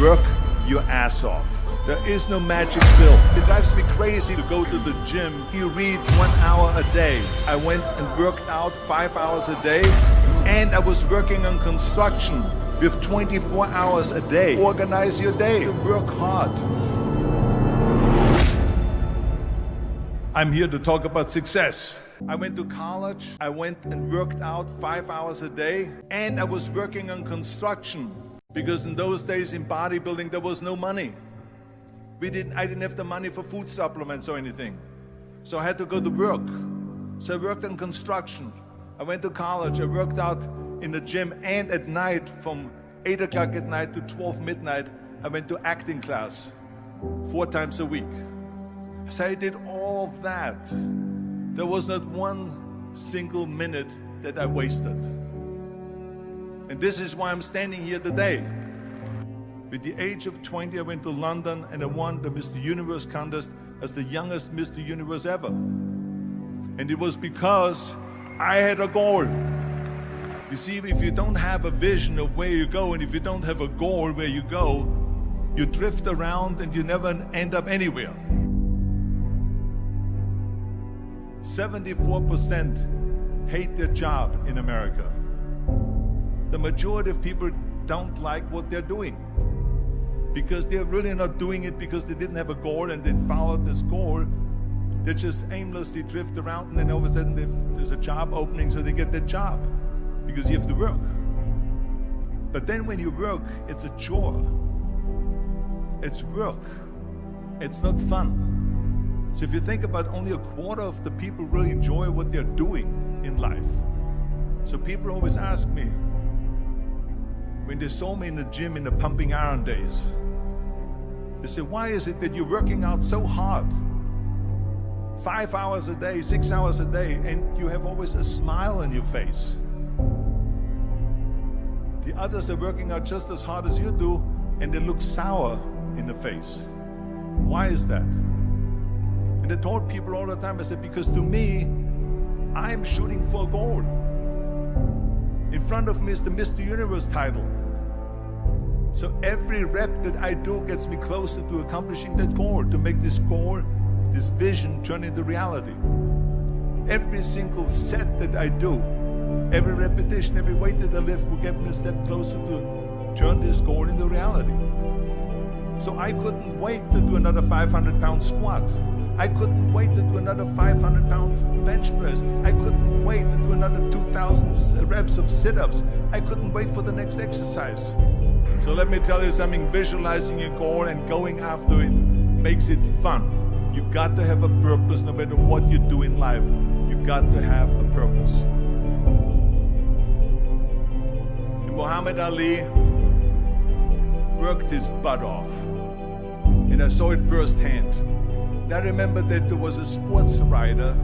Work your ass off. There is no magic pill. It drives me crazy to go to the gym. You read 1 hour a day. I went and worked out 5 hours a day, and I was working on construction with 24 hours a day. Organize your day. Work hard. I'm here to talk about success. I went to college, I went and worked out 5 hours a day, and I was working on construction because in those days in bodybuilding there was no money. I didn't have the money for food supplements or anything. So I had to go to work. So I worked on construction. I went to college, I worked out in the gym, and at night from 8 o'clock at night to 12 midnight, I went to acting class 4 times a week. So I did all of that. There was not one single minute that I wasted. And this is why I'm standing here today. With the age of 20, I went to London and I won the Mr. Universe contest as the youngest Mr. Universe ever. And it was because I had a goal. You see, if you don't have a vision of where you go, and if you don't have a goal where you go, you drift around and you never end up anywhere. 74% hate their job in America. The majority of people don't like what they're doing because they're really not doing it because they didn't have a goal and they followed this goal. They just aimlessly drift around, and then all of a sudden there's a job opening, so they get that job because you have to work. But then when you work, it's a chore. It's work. It's not fun. So if you think about, only a quarter of the people really enjoy what they're doing in life. So people always ask me, when they saw me in the gym in the pumping iron days, they say, why is it that you're working out so hard? 5 hours a day, 6 hours a day, and you have always a smile on your face. The others are working out just as hard as you do, and they look sour in the face. Why is that? And I told people all the time, I said, because to me, I'm shooting for a goal. In front of me is the Mr. Universe title. So every rep that I do gets me closer to accomplishing that goal, to make this goal, this vision, turn into reality. Every single set that I do, every repetition, every weight that I lift will get me a step closer to turn this goal into reality. So I couldn't wait to do another 500-pound squat. I couldn't wait to do another 500-pound bench press. I couldn't wait to do another 2,000 reps of sit-ups. I couldn't wait for the next exercise. So let me tell you something, visualizing your goal and going after it makes it fun. You got to have a purpose no matter what you do in life. You got to have a purpose. And Muhammad Ali worked his butt off. And I saw it firsthand. And I remember that there was a sports writer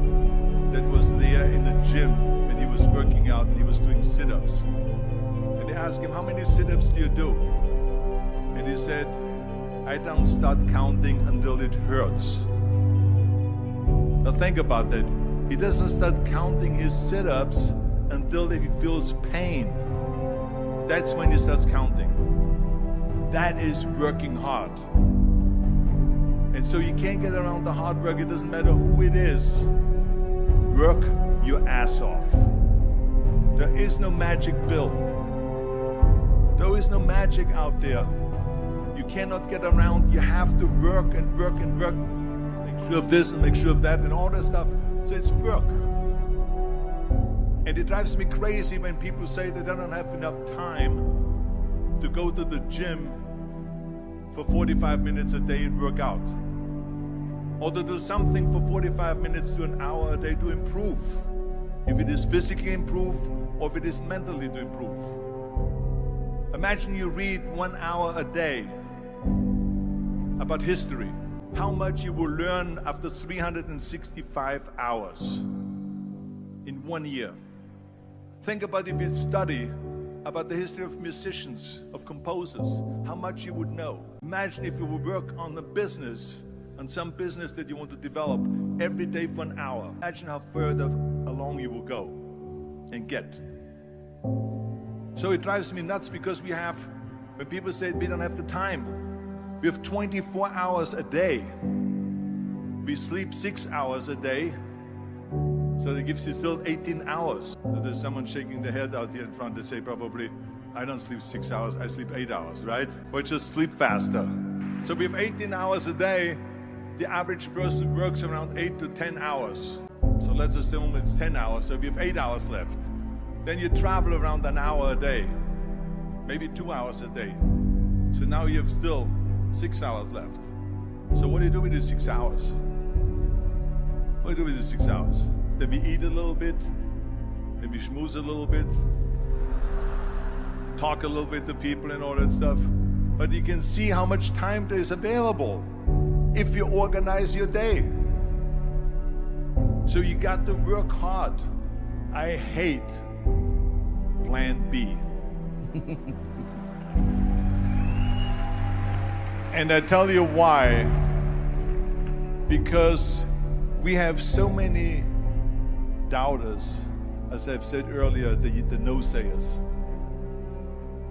that was there in the gym when he was working out and he was doing sit-ups. And they asked him, how many sit-ups do you do? And he said, I don't start counting until it hurts. Now think about that. He doesn't start counting his sit-ups until he feels pain. That's when he starts counting. That is working hard. And so you can't get around the hard work. It doesn't matter who it is. Work your ass off. There is no magic pill. There is no magic out there. You cannot get around. You have to work and work and work. Make sure of this and make sure of that and all that stuff. So it's work. And it drives me crazy when people say that they don't have enough time to go to the gym for 45 minutes a day and work out. Or to do something for 45 minutes to an hour a day to improve. If it is physically improve or if it is mentally to improve. Imagine you read 1 hour a day about history. How much you will learn after 365 hours in 1 year. Think about if you study about the history of musicians, of composers, how much you would know. Imagine if you would work on a business, on some business that you want to develop every day for an hour. Imagine how further along you will go and get. So it drives me nuts because we have When people say we don't have the time, we have 24 hours a day. We sleep 6 hours a day, so that gives you still 18 hours. So there's someone shaking their head out here in front. They say probably, I don't sleep 6 hours, I sleep 8 hours, right? Or just sleep faster. So we have 18 hours a day. The average person works around 8 to 10 hours. So let's assume it's 10 hours, so we have 8 hours left. Then you travel around an hour a day, maybe 2 hours a day. So now you have still 6 hours left. So what do you do with these 6 hours? What do you do with these 6 hours? Then we eat a little bit, then we schmooze a little bit, talk a little bit to people and all that stuff. But you can see how much time there is available if you organize your day. So you got to work hard. I hate plan B. And I tell you why. Because we have so many doubters, as I've said earlier, the no-sayers.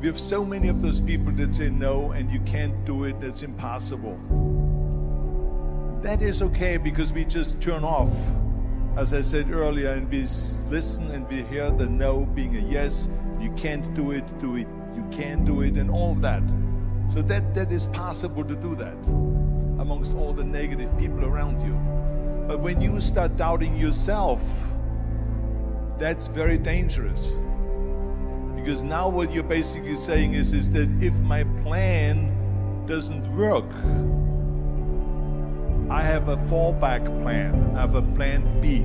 We have so many of those people that say no and you can't do it, that's impossible. That is okay because we just turn off, as I said earlier, and we listen and we hear the no being a yes. You can't do it, you can do it, and all of that. So that is possible to do that amongst all the negative people around you. But when you start doubting yourself, that's very dangerous. Because now what you're basically saying is that if my plan doesn't work, I have a fallback plan, I have a plan B.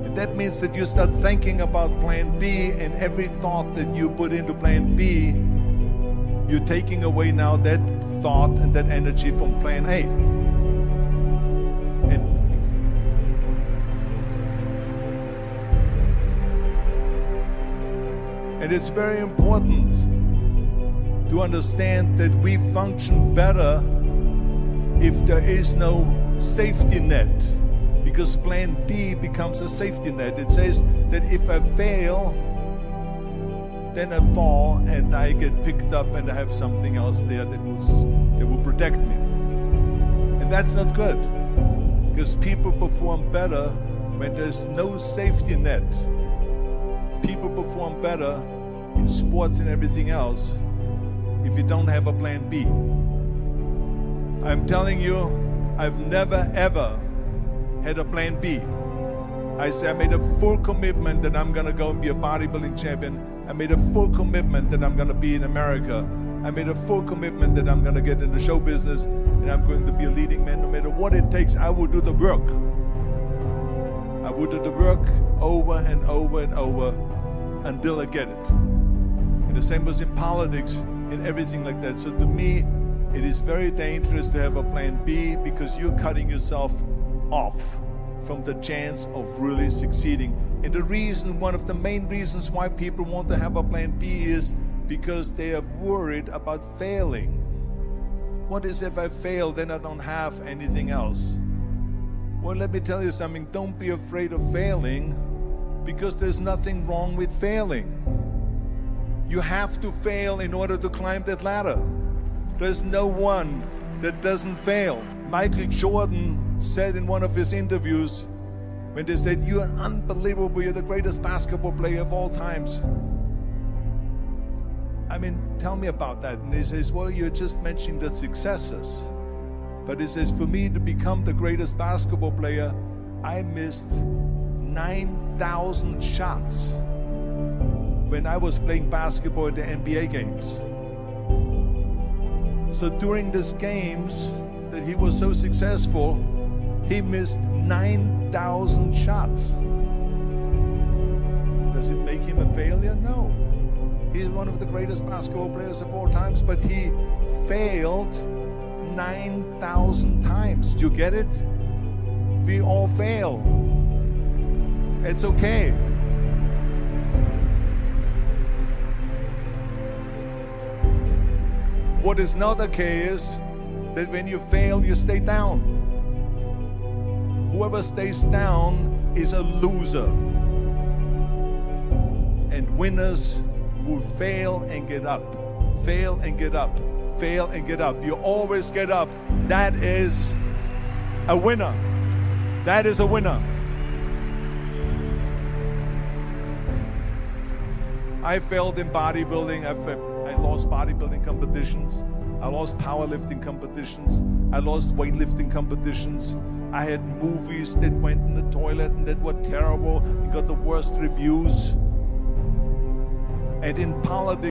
And that means that you start thinking about plan B, and every thought that you put into plan B, you're taking away now that thought and that energy from plan A. And it's very important to understand that we function better if there is no safety net, because plan B becomes a safety net. It says that if I fail, then I fall and I get picked up and I have something else there that will protect me. And that's not good, because people perform better when there's no safety net. People perform better in sports and everything else if you don't have a plan B. I'm telling you, I've never ever had a plan B. I made a full commitment that I'm gonna go and be a bodybuilding champion. I made a full commitment that I'm gonna be in America. I made a full commitment that I'm gonna get in the show business and I'm going to be a leading man. No matter what it takes, I will do the work. I will do the work over and over and over until I get it. And the same was in politics and everything like that. So to me, it is very dangerous to have a plan B, because you're cutting yourself off from the chance of really succeeding. And the reason, one of the main reasons why people want to have a plan B is because they are worried about failing. What is if I fail, then I don't have anything else? Well, let me tell you something, don't be afraid of failing, because there's nothing wrong with failing. You have to fail in order to climb that ladder. There's no one that doesn't fail. Michael Jordan said in one of his interviews, when they said, "You're unbelievable, you're the greatest basketball player of all times." I mean, tell me about that. And he says, well, you're just mentioning the successes. But he says, for me to become the greatest basketball player, I missed 9,000 shots when I was playing basketball at the NBA games. So during these games that he was so successful, he missed 9,000 shots. Does it make him a failure? No. He's one of the greatest basketball players of all times, but he failed 9,000 times. Do you get it? We all fail. It's okay. What is not okay is that when you fail, you stay down. Whoever stays down is a loser. And winners will fail and get up. Fail and get up. Fail and get up. You always get up. That is a winner. That is a winner. I failed in bodybuilding. I lost bodybuilding competitions. I lost powerlifting competitions. I lost weightlifting competitions. I had movies that went in the toilet and that were terrible and got the worst reviews. And in politics,